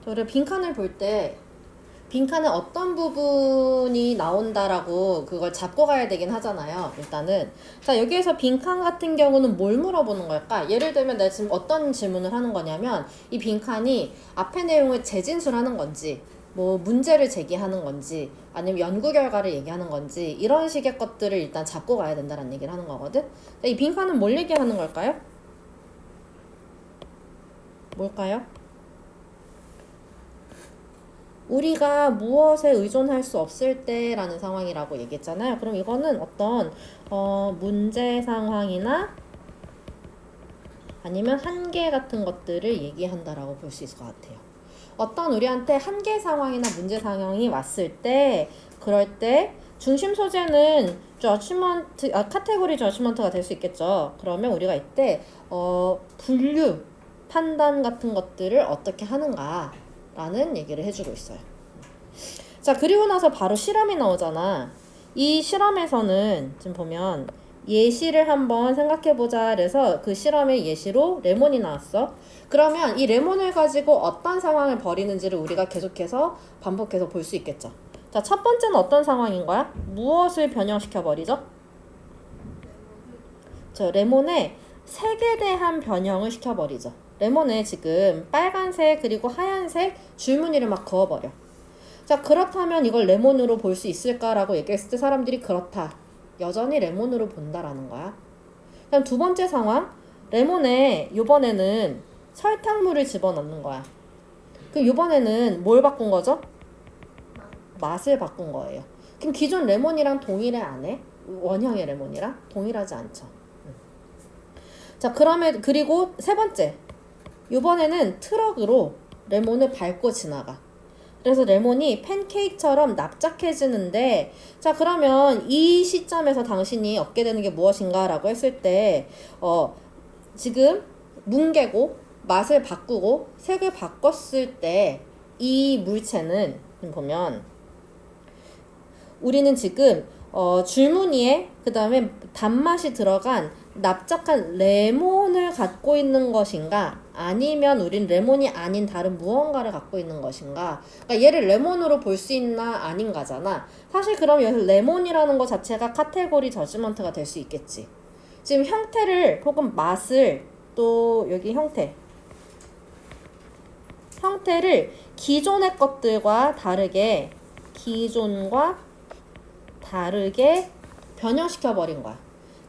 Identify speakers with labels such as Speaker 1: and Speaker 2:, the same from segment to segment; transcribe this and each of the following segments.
Speaker 1: 저를 빈칸을 볼 때 빈칸에 어떤 부분이 나온다라고 그걸 잡고 가야 되긴 하잖아요. 일단은 자, 여기에서 빈칸 같은 경우는 뭘 물어보는 걸까? 예를 들면 내가 지금 어떤 질문을 하는 거냐면 이 빈칸이 앞의 내용을 재진술하는 건지 뭐 문제를 제기하는 건지 아니면 연구 결과를 얘기하는 건지 이런 식의 것들을 일단 잡고 가야 된다는 얘기를 하는 거거든. 이 빈칸은 뭘 얘기하는 걸까요? 뭘까요? 우리가 무엇에 의존할 수 없을 때라는 상황이라고 얘기했잖아요. 그럼 이거는 어떤 문제 상황이나 아니면 한계 같은 것들을 얘기한다라고 볼 수 있을 것 같아요. 어떤 우리한테 한계 상황이나 문제 상황이 왔을 때 그럴 때 중심 소재는 카테고리 저지먼트가 될 수 있겠죠. 그러면 우리가 이때 분류, 판단 같은 것들을 어떻게 하는가 라는 얘기를 해주고 있어요. 자, 그리고 나서 바로 실험이 나오잖아. 이 실험에서는 지금 보면 예시를 한번 생각해보자 그래서 그 실험의 예시로 레몬이 나왔어. 그러면 이 레몬을 가지고 어떤 상황을 벌이는지를 우리가 계속해서 반복해서 볼 수 있겠죠. 자, 첫 번째는 어떤 상황인 거야? 무엇을 변형시켜 버리죠? 저 레몬의 색에 대한 변형을 시켜버리죠. 레몬에 지금 빨간색 그리고 하얀색 줄무늬를 막 그어버려. 자, 그렇다면 이걸 레몬으로 볼 수 있을까라고 얘기했을 때 사람들이 그렇다. 여전히 레몬으로 본다라는 거야. 그럼 두 번째 상황. 레몬에 요번에는 설탕물을 집어넣는 거야. 그럼 요번에는 뭘 바꾼 거죠? 맛을 바꾼 거예요. 그럼 기존 레몬이랑 동일해 안 해? 원형의 레몬이랑 동일하지 않죠. 자, 그러면 그리고 세 번째. 요번에는 트럭으로 레몬을 밟고 지나가. 그래서 레몬이 팬케이크처럼 납작해지는데 자, 그러면 이 시점에서 당신이 얻게 되는 게 무엇인가 라고 했을 때 지금 뭉개고 맛을 바꾸고 색을 바꿨을 때 이 물체는 보면 우리는 지금 줄무늬에 그 다음에 단맛이 들어간 납작한 레몬을 갖고 있는 것인가 아니면 우린 레몬이 아닌 다른 무언가를 갖고 있는 것인가. 그러니까 얘를 레몬으로 볼 수 있나 아닌가잖아. 사실 그럼 여기서 레몬이라는 것 자체가 카테고리 저지먼트가 될 수 있겠지. 지금 형태를 혹은 맛을 또 여기 형태를 기존의 것들과 다르게 기존과 다르게 변형시켜 버린 거야.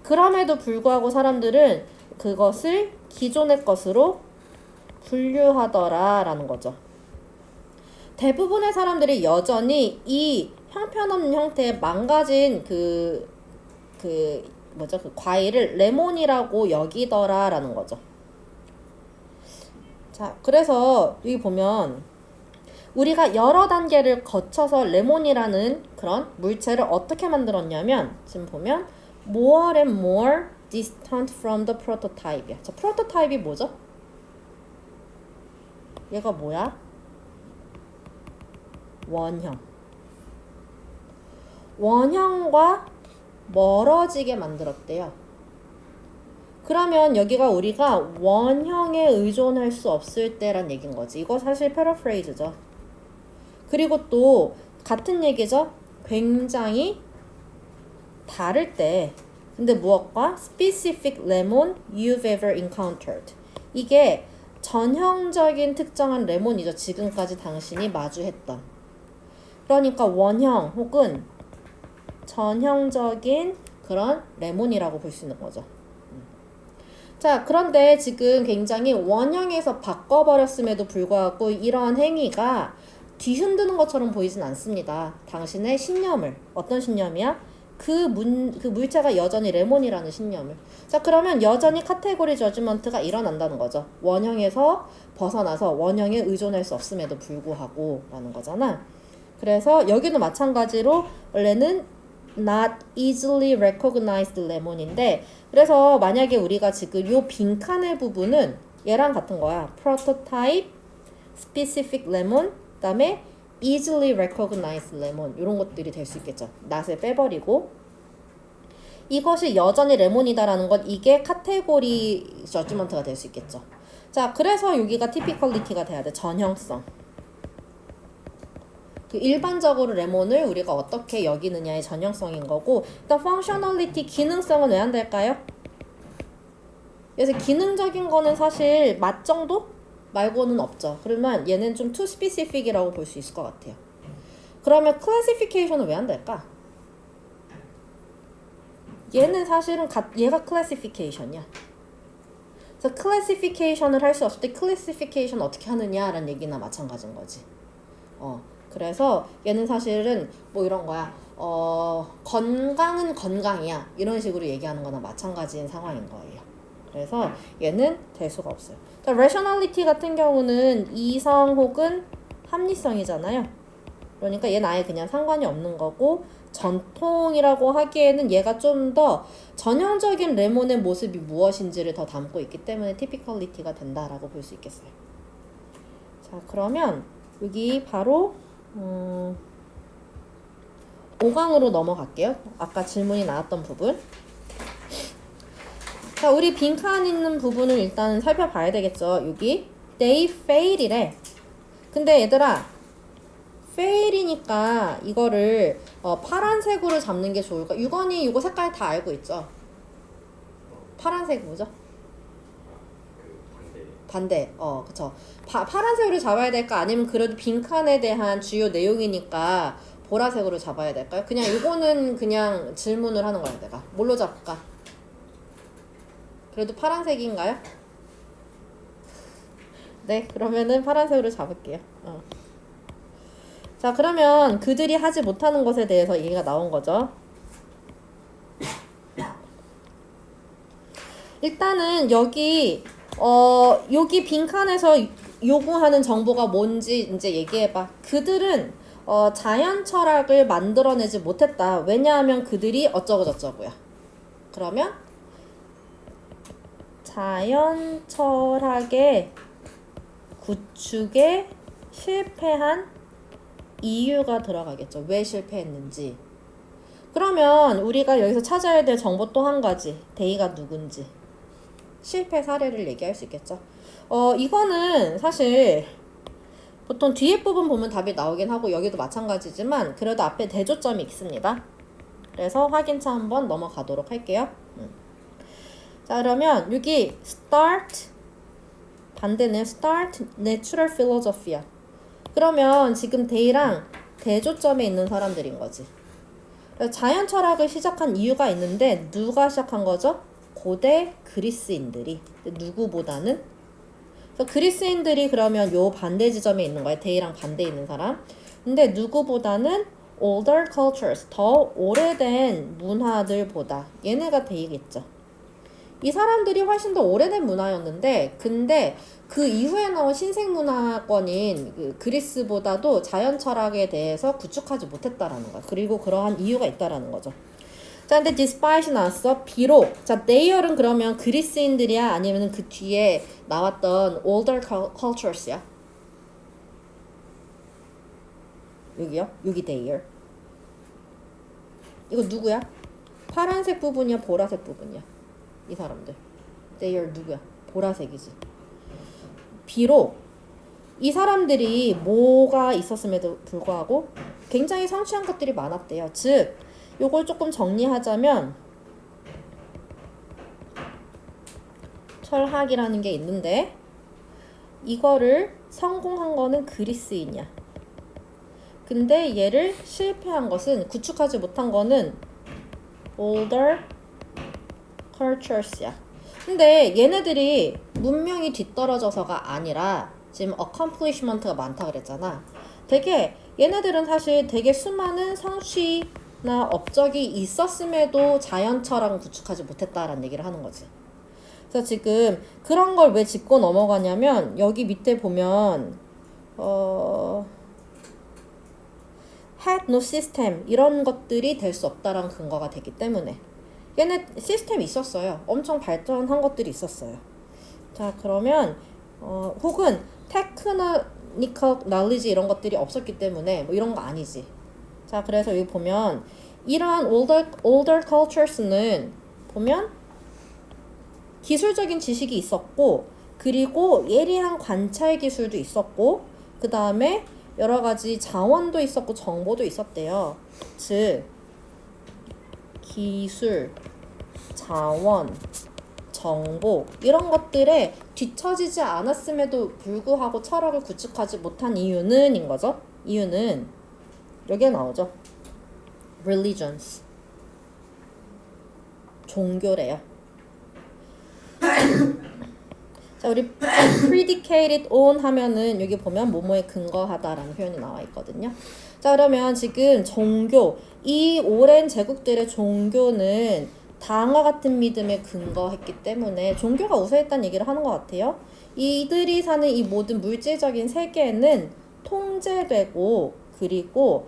Speaker 1: 그럼에도 불구하고 사람들은 그것을 기존의 것으로 분류하더라 라는 거죠. 대부분의 사람들이 여전히 이 형편없는 형태의 망가진 그 과일을 레몬이라고 여기더라 라는 거죠. 자, 그래서 여기 보면 우리가 여러 단계를 거쳐서 레몬이라는 그런 물체를 어떻게 만들었냐면 지금 보면 more and more distant from the prototype이야. 자, 프로토타입이 뭐죠? 얘가 뭐야? 원형. 원형과 멀어지게 만들었대요. 그러면 여기가 우리가 원형에 의존할 수 없을 때란 얘기인 거지. 이거 사실 패러프레이즈죠. 그리고 또 같은 얘기죠. 굉장히 다를 때 근데 무엇과? specific lemon you've ever encountered. 이게 전형적인 특정한 레몬이죠. 지금까지 당신이 마주했던. 그러니까 원형 혹은 전형적인 그런 레몬이라고 볼 수 있는 거죠. 자, 그런데 지금 굉장히 원형에서 바꿔버렸음에도 불구하고 이러한 행위가 뒤흔드는 것처럼 보이진 않습니다. 당신의 신념을. 어떤 신념이야? 그 물체가 여전히 레몬이라는 신념을. 자, 그러면 여전히 카테고리 저지먼트가 일어난다는 거죠. 원형에서 벗어나서 원형에 의존할 수 없음에도 불구하고 라는 거잖아. 그래서 여기도 마찬가지로 원래는 not easily recognized lemon인데 그래서 만약에 우리가 지금 요 빈칸의 부분은 얘랑 같은 거야. prototype, specific lemon, 그 다음에 easily recognized lemon 이런 것들이 될 수 있겠죠. not을 빼버리고 이것이 여전히 레몬이다라는 건 이게 카테고리 저지먼트가 될 수 있겠죠. 자, 그래서 여기가 typicality가 돼야 돼. 전형성. 그 일반적으로 레몬을 우리가 어떻게 여기느냐의 전형성인 거고, 일단 functionality, 기능성은 왜 안 될까요? 그래서 기능적인 거는 사실 맛 정도 말고는 없죠. 그러면 얘는 좀 too specific이라고 볼 수 있을 것 같아요. 그러면 classification은 왜 안 될까? 얘는 사실은 얘가 classification이야. 그래서 classification을 할 수 없을 때 classification 어떻게 하느냐라는 얘기나 마찬가지인 거지. 그래서 얘는 사실은 뭐 이런 거야. 건강은 건강이야. 이런 식으로 얘기하는 거나 마찬가지인 상황인 거예요. 그래서 얘는 될 수가 없어요. 자, rationality 같은 경우는 이성 혹은 합리성이잖아요. 그러니까 얘는 아예 그냥 상관이 없는 거고, 전통이라고 하기에는 얘가 좀 더 전형적인 레몬의 모습이 무엇인지를 더 담고 있기 때문에 typicality가 된다라고 볼 수 있겠어요. 자, 그러면 여기 바로 5강으로 넘어갈게요. 아까 질문이 나왔던 부분. 자, 우리 빈칸 있는 부분을 일단 살펴봐야 되겠죠. 여기 they fail이래. 근데 얘들아, fail이니까 이거를 파란색으로 잡는 게 좋을까? 유건이 이거 색깔 다 알고 있죠? 파란색 뭐죠? 반대. 그쵸. 파란색으로 잡아야 될까? 아니면 그래도 빈칸에 대한 주요 내용이니까 보라색으로 잡아야 될까요? 그냥 이거는 그냥 질문을 하는 거야, 내가. 뭘로 잡을까? 그래도 파란색인가요? 네, 그러면은 파란색으로 잡을게요. 자, 그러면 그들이 하지 못하는 것에 대해서 얘기가 나온 거죠. 일단은 여기 빈칸에서 요구하는 정보가 뭔지 이제 얘기해봐. 그들은 자연 철학을 만들어내지 못했다. 왜냐하면 그들이 어쩌고 저쩌고야. 그러면 자연 철학의 구축에 실패한 이유가 들어가겠죠. 왜 실패했는지. 그러면 우리가 여기서 찾아야 될 정보 또 한 가지. 데이가 누군지. 실패 사례를 얘기할 수 있겠죠. 이거는 사실 보통 뒤에 부분 보면 답이 나오긴 하고 여기도 마찬가지지만 그래도 앞에 대조점이 있습니다. 그래서 확인차 한번 넘어가도록 할게요. 자, 그러면 여기 start 반대는 start natural philosophia. 그러면 지금 데이랑 대조점에 있는 사람들인 거지. 자연 철학을 시작한 이유가 있는데 누가 시작한 거죠? 고대 그리스인들이. 누구보다는? 그래서 그리스인들이 그러면 요 반대 지점에 있는 거야. 데이랑 반대에 있는 사람. 근데 누구보다는 older cultures, 더 오래된 문화들보다. 얘네가 데이겠죠. 이 사람들이 훨씬 더 오래된 문화였는데 근데 그 이후에 나온 신생문화권인 그 그리스보다도 자연 철학에 대해서 구축하지 못했다라는 거야. 그리고 그러한 이유가 있다라는 거죠. 자, 근데 despite이 나왔어. 비록. 자, they're 그러면 그리스인들이야? 아니면 그 뒤에 나왔던 older cultures야? 여기요? 여기 they're. 이거 누구야? 파란색 부분이야? 보라색 부분이야? 이 사람들. they're 누구야? 보라색이지. 비록 이 사람들이 뭐가 있었음에도 불구하고 굉장히 성취한 것들이 많았대요. 즉, 요걸 조금 정리하자면 철학이라는 게 있는데 이거를 성공한 거는 그리스인이야. 근데 얘를 실패한 것은, 구축하지 못한 거는 older cultures야. 근데 얘네들이 문명이 뒤떨어져서가 아니라 지금 accomplishment가 많다 그랬잖아. 되게 얘네들은 사실 되게 수많은 성취나 업적이 있었음에도 자연 철학은 구축하지 못했다라는 얘기를 하는 거지. 그래서 지금 그런 걸 왜 짚고 넘어가냐면 여기 밑에 보면 had no system 이런 것들이 될 수 없다라는 근거가 되기 때문에 얘네 시스템이 있었어요. 엄청 발전한 것들이 있었어요. 자, 그러면 혹은 테크니컬 knowledge 이런 것들이 없었기 때문에 뭐 이런 거 아니지. 자, 그래서 여기 보면 이러한 older cultures는 보면 기술적인 지식이 있었고 그리고 예리한 관찰 기술도 있었고 그 다음에 여러 가지 자원도 있었고 정보도 있었대요. 즉 기술, 자원, 정보 이런 것들에 뒤처지지 않았음에도 불구하고 철학을 구축하지 못한 이유는 인 거죠. 이유는 여기에 나오죠. religions. 종교래요. 자, 우리 predicated on 하면은 여기 보면 뭐뭐에 근거하다라는 표현이 나와 있거든요. 자, 그러면 지금 종교, 이 오랜 제국들의 종교는 다음과 같은 믿음에 근거했기 때문에 종교가 우세했다는 얘기를 하는 것 같아요. 이들이 사는 이 모든 물질적인 세계는 통제되고 그리고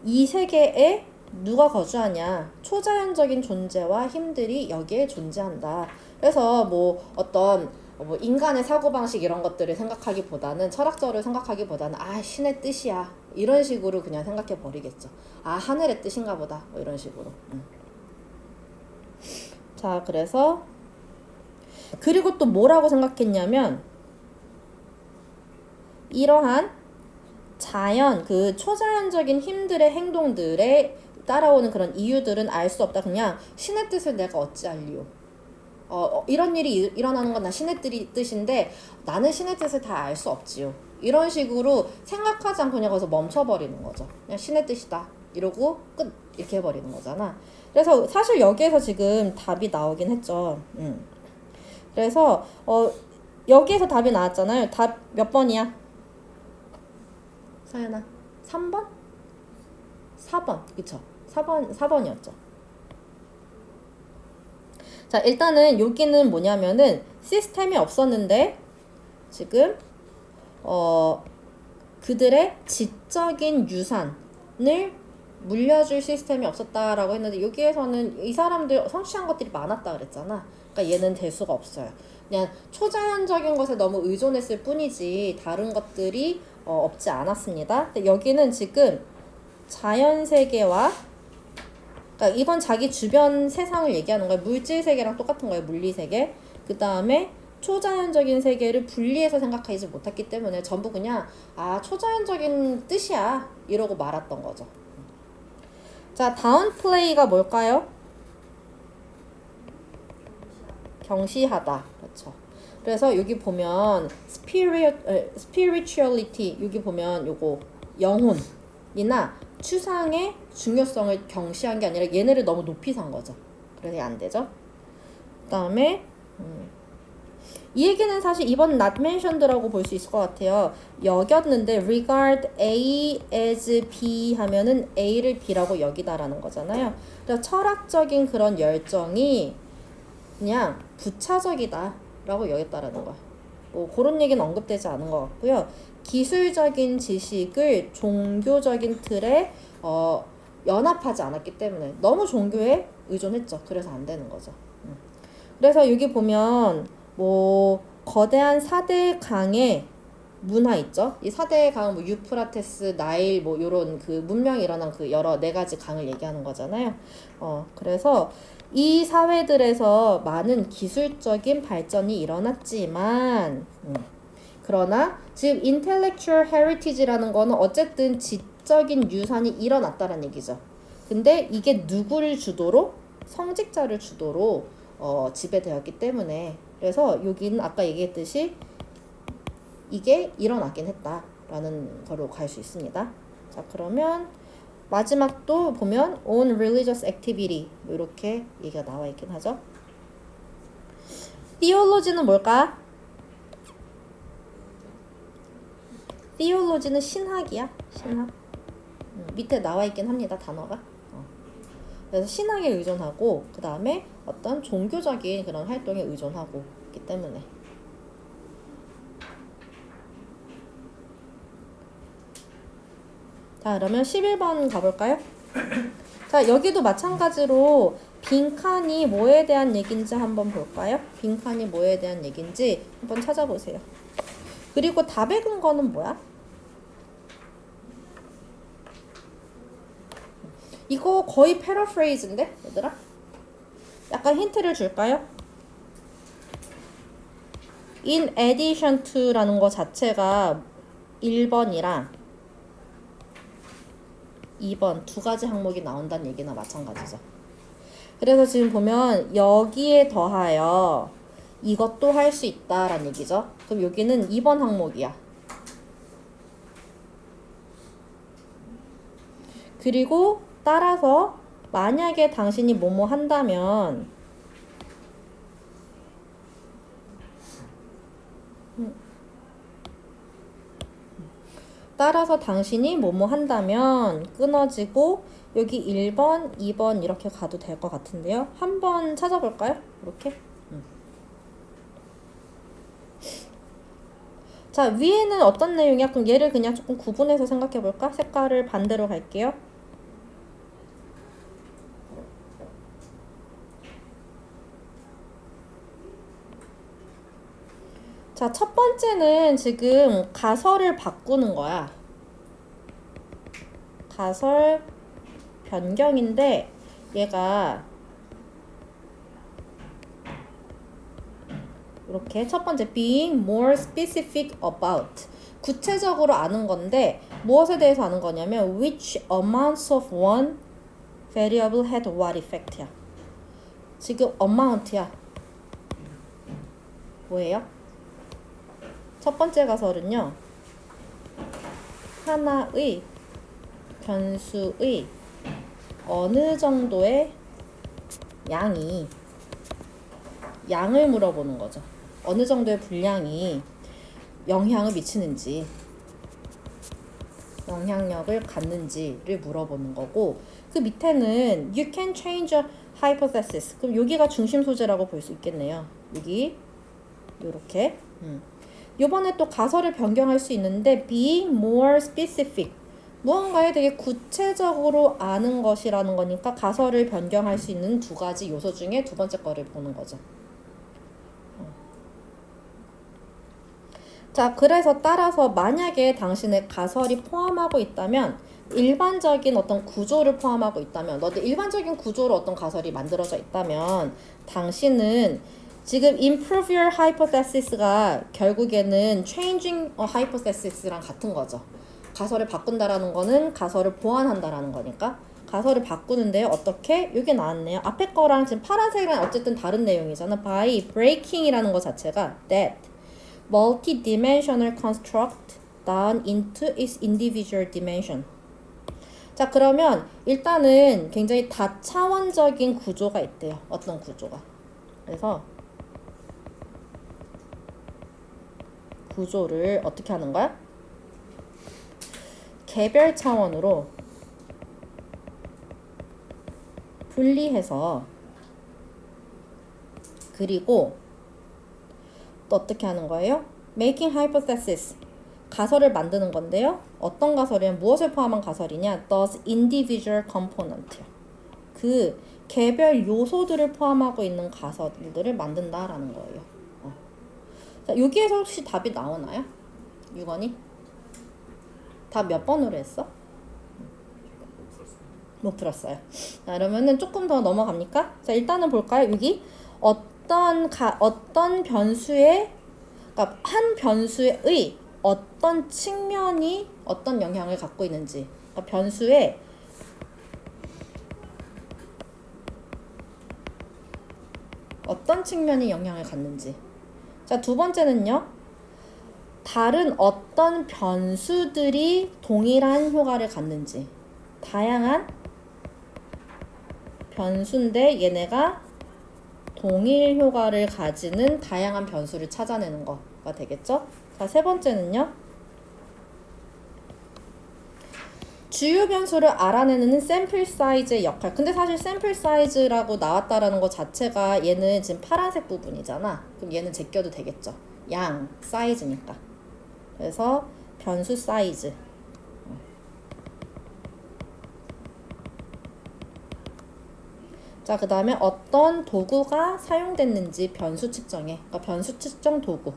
Speaker 1: 이 세계에 누가 거주하냐? 초자연적인 존재와 힘들이 여기에 존재한다. 그래서 뭐 어떤 뭐 인간의 사고방식 이런 것들을 생각하기보다는 철학적으로 생각하기보다는 신의 뜻이야 이런 식으로 그냥 생각해 버리겠죠. 하늘의 뜻인가 보다 뭐 이런 식으로. 자, 그래서 그리고 또 뭐라고 생각했냐면 이러한 자연, 그 초자연적인 힘들의 행동들에 따라오는 그런 이유들은 알 수 없다. 그냥 신의 뜻을 내가 어찌알리요. 이런 일이 일어나는 건 나 신의 뜻인데 나는 신의 뜻을 다 알 수 없지요. 이런 식으로 생각하지 않고 그냥 거기서 멈춰버리는 거죠. 그냥 신의 뜻이다. 이러고 끝. 이렇게 해버리는 거잖아. 그래서 사실 여기에서 지금 답이 나오긴 했죠. 그래서 여기에서 답이 나왔잖아요. 답 몇 번이야? 서연아 3번? 4번 그쵸? 4번이었죠. 자, 일단은 여기는 뭐냐면은 시스템이 없었는데 지금 그들의 지적인 유산을 물려줄 시스템이 없었다라고 했는데 여기에서는 이 사람들 성취한 것들이 많았다 그랬잖아. 그러니까 얘는 될 수가 없어요. 그냥 초자연적인 것에 너무 의존했을 뿐이지 다른 것들이 없지 않았습니다. 근데 여기는 지금 자연세계와 그러니까 이건 자기 주변 세상을 얘기하는 거예요. 물질 세계랑 똑같은 거예요. 물리세계. 그 다음에 초자연적인 세계를 분리해서 생각하지 못했기 때문에 전부 그냥 초자연적인 뜻이야 이러고 말았던 거죠. 자, 다운 플레이가 뭘까요? 경시하다. 그렇죠. 그래서 여기 보면 spirituality 여기 보면 요거 영혼이나 추상의 중요성을 경시한 게 아니라 얘네를 너무 높이 산 거죠. 그래서 안 되죠. 그 다음에 이 얘기는 사실 이번 not mentioned라고 볼 수 있을 것 같아요. 여겼는데 regard A as B 하면은 A를 B라고 여기다라는 거잖아요. 그래서 철학적인 그런 열정이 그냥 부차적이다 라고 여겼다라는 거야. 뭐 그런 얘기는 언급되지 않은 것 같고요. 기술적인 지식을 종교적인 틀에 연합하지 않았기 때문에 너무 종교에 의존했죠. 그래서 안 되는 거죠. 그래서 여기 보면 뭐 거대한 4대 강의 문화 있죠. 이 4대 강 뭐 유프라테스, 나일 뭐 요런 그 문명이 일어난 그 여러 4가지 강을 얘기하는 거잖아요. 그래서 이 사회들에서 많은 기술적인 발전이 일어났지만 그러나 지금 intellectual heritage라는 거는 어쨌든 지적인 유산이 일어났다는 얘기죠. 근데 이게 누구를 주도로? 성직자를 주도로 지배되었기 때문에 그래서 여기는 아까 얘기했듯이 이게 일어나긴 했다라는 거로 갈 수 있습니다. 자, 그러면 마지막도 보면 on religious activity 이렇게 얘기가 나와 있긴 하죠. theology는 뭘까? theology는 신학이야. 신학. 밑에 나와 있긴 합니다. 단어가. 그래서 신학에 의존하고 그 다음에 어떤 종교적인 그런 활동에 의존하고 있기 때문에 자, 그러면 11번 가볼까요? 자, 여기도 마찬가지로 빈칸이 뭐에 대한 얘기인지 한번 볼까요? 빈칸이 뭐에 대한 얘기인지 한번 찾아보세요. 그리고 답의 근거는 뭐야? 이거 거의 패러프레이즈인데 얘들아? 약간 힌트를 줄까요? in addition to라는 거 자체가 1번이랑 2번 두 가지 항목이 나온다는 얘기나 마찬가지죠. 그래서 지금 보면 여기에 더하여 이것도 할 수 있다라는 얘기죠. 그럼 여기는 2번 항목이야. 그리고 따라서 만약에 당신이 뭐뭐 한다면 따라서 당신이 뭐뭐 한다면 끊어지고 여기 1번, 2번 이렇게 가도 될 것 같은데요. 한번 찾아볼까요? 이렇게. 자, 위에는 어떤 내용이야? 그럼 얘를 그냥 조금 구분해서 생각해 볼까? 색깔을 반대로 갈게요. 자, 첫 번째는 지금 가설을 바꾸는 거야. 가설 변경인데 얘가 이렇게 첫 번째 being more specific about 구체적으로 아는 건데 무엇에 대해서 아는 거냐면 which amounts of one variable had what effect야. 지금 amount야. 뭐예요? 첫 번째 가설은요. 하나의 변수의 어느 정도의 양을 물어보는 거죠. 어느 정도의 분량이 영향을 미치는지, 영향력을 갖는지를 물어보는 거고, 그 밑에는 you can change a hypothesis. 그럼 여기가 중심 소재라고 볼 수 있겠네요. 여기 요렇게. 요번에 또 가설을 변경할 수 있는데 being more specific. 무언가에 되게 구체적으로 아는 것이라는 거니까 가설을 변경할 수 있는 두 가지 요소 중에 두 번째 거를 보는 거죠. 자, 그래서 따라서 만약에 당신의 가설이 포함하고 있다면 일반적인 어떤 구조를 포함하고 있다면 너도 일반적인 구조로 어떤 가설이 만들어져 있다면 당신은 지금 improve your hypothesis가 결국에는 changing a hypothesis랑 같은 거죠. 가설을 바꾼다라는 거는 가설을 보완한다라는 거니까 가설을 바꾸는데요. 어떻게? 여기 나왔네요. 앞에 거랑 지금 파란색이랑 어쨌든 다른 내용이잖아. by breaking이라는 거 자체가 that multi-dimensional construct down into its individual dimension. 자, 그러면 일단은 굉장히 다차원적인 구조가 있대요. 어떤 구조가. 그래서 구조를 어떻게 하는 거야? 개별 차원으로 분리해서 그리고 또 어떻게 하는 거예요? Making hypothesis. 가설을 만드는 건데요. 어떤 가설이냐? 무엇을 포함한 가설이냐? Those individual component. 그 개별 요소들을 포함하고 있는 가설들을 만든다라는 거예요. 자, 여기에서 혹시 답이 나오나요? 6원이? 답 몇 번으로 했어? 못 풀었어요. 자, 그러면은 조금 더 넘어갑니까? 자, 일단은 볼까요? 여기 어떤 변수의, 그러니까 한 변수의 어떤 측면이 어떤 영향을 갖고 있는지, 그러니까 변수의 어떤 측면이 영향을 갖는지. 자, 두 번째는요. 다른 어떤 변수들이 동일한 효과를 갖는지. 다양한 변수인데 얘네가 동일 효과를 가지는 다양한 변수를 찾아내는 거가 되겠죠? 자, 세 번째는요. 주요 변수를 알아내는 샘플 사이즈의 역할. 근데 사실 샘플 사이즈라고 나왔다라는 것 자체가 얘는 지금 파란색 부분이잖아. 그럼 얘는 제껴도 되겠죠. 양, 사이즈니까. 그래서 변수 사이즈. 자, 그 다음에 어떤 도구가 사용됐는지 변수 측정에. 그러니까 변수 측정 도구.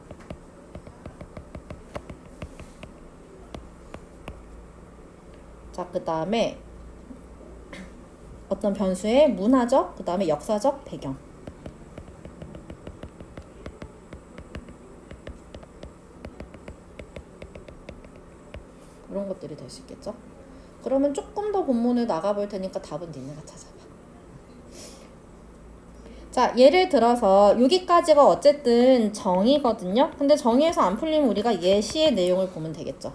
Speaker 1: 자, 그 다음에 어떤 변수의 문화적, 그 다음에 역사적 배경. 이런 것들이 될 수 있겠죠. 그러면 조금 더 본문을 나가볼 테니까 답은 니네가 찾아봐. 자, 예를 들어서 여기까지가 어쨌든 정의거든요. 근데 정의에서 안 풀리면 우리가 예시의 내용을 보면 되겠죠.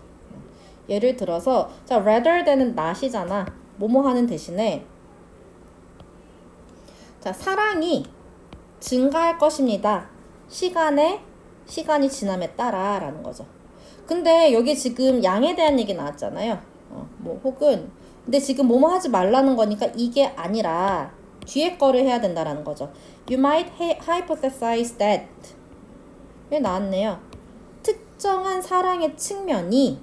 Speaker 1: 예를 들어서 자, rather than은 not이잖아. 뭐뭐 하는 대신에 자, 사랑이 증가할 것입니다. 시간이 지남에 따라 라는 거죠. 근데 여기 지금 양에 대한 얘기 나왔잖아요. 뭐 혹은 근데 지금 뭐뭐 하지 말라는 거니까 이게 아니라 뒤에 거를 해야 된다라는 거죠. You might hypothesize that. 왜 나왔네요. 특정한 사랑의 측면이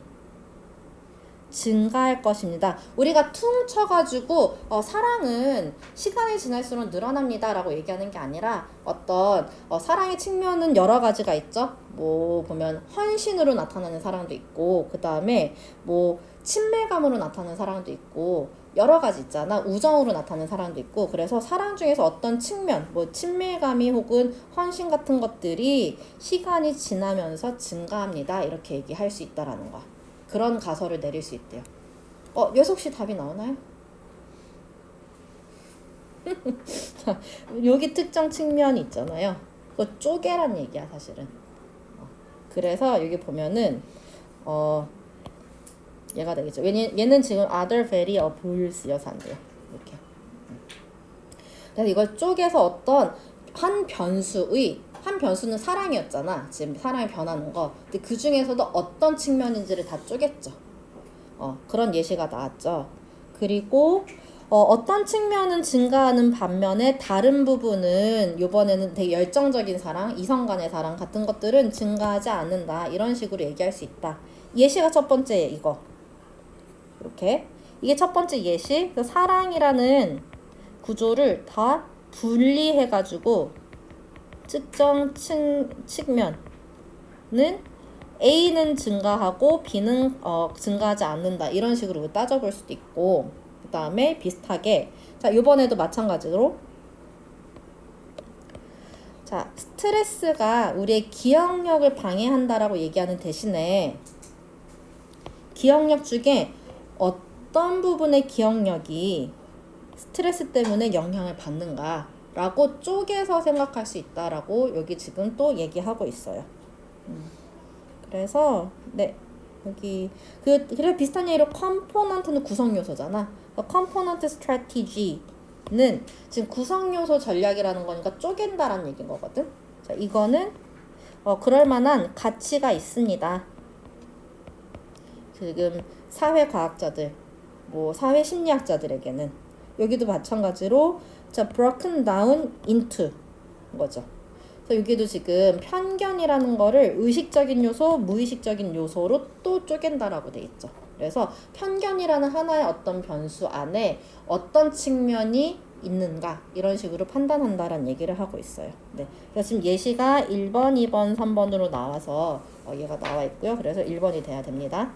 Speaker 1: 증가할 것입니다. 우리가 퉁 쳐가지고 사랑은 시간이 지날수록 늘어납니다 라고 얘기하는 게 아니라 어떤 사랑의 측면은 여러 가지가 있죠. 뭐 보면 헌신으로 나타나는 사랑도 있고 그 다음에 뭐 친밀감으로 나타나는 사랑도 있고 여러 가지 있잖아. 우정으로 나타나는 사랑도 있고 그래서 사랑 중에서 어떤 측면 뭐 친밀감이 혹은 헌신 같은 것들이 시간이 지나면서 증가합니다. 이렇게 얘기할 수 있다라는 거야. 그런 가설을 내릴 수 있대요. 녀석씨 답이 나오나요? 자, 여기 특정 측면이 있잖아요. 그거 쪼개란 얘기야 사실은. 그래서 여기 보면은 얘가 되겠죠. 얘는 지금 other variables여서 안 돼요. 이렇게. 그래서 이걸 쪼개서 어떤 한 변수는 사랑이었잖아. 지금 사랑이 변하는 거. 근데 그 중에서도 어떤 측면인지를 다 쪼갰죠. 그런 예시가 나왔죠. 그리고 어떤 측면은 증가하는 반면에 다른 부분은 이번에는 되게 열정적인 사랑, 이성 간의 사랑 같은 것들은 증가하지 않는다. 이런 식으로 얘기할 수 있다. 예시가 첫 번째 이거. 이렇게. 이게 첫 번째 예시. 그래서 사랑이라는 구조를 다 분리해가지고 특정 측면은 A는 증가하고 B는 증가하지 않는다. 이런 식으로 따져볼 수도 있고 그 다음에 비슷하게 자 이번에도 마찬가지로 자 스트레스가 우리의 기억력을 방해한다라고 얘기하는 대신에 기억력 중에 어떤 부분의 기억력이 스트레스 때문에 영향을 받는가 라고 쪼개서 생각할 수 있다라고 여기 지금 또 얘기하고 있어요. 그래서 네 여기 그래 비슷한 예로 컴포넌트는 구성 요소잖아. 컴포넌트 스트래티지는 지금 구성 요소 전략이라는 거니까 쪼갠다라는 얘기인 거거든. 자 이거는 그럴 만한 가치가 있습니다. 지금 사회과학자들, 뭐 사회심리학자들에게는 여기도 마찬가지로 자 broken down into 거죠. 그래서 여기도 지금 편견이라는 거를 의식적인 요소, 무의식적인 요소로 또 쪼갠다라고 돼 있죠. 그래서 편견이라는 하나의 어떤 변수 안에 어떤 측면이 있는가 이런 식으로 판단한다라는 얘기를 하고 있어요. 네. 그래서 지금 예시가 1번, 2번, 3번으로 나와서 얘가 나와 있고요. 그래서 1번이 돼야 됩니다.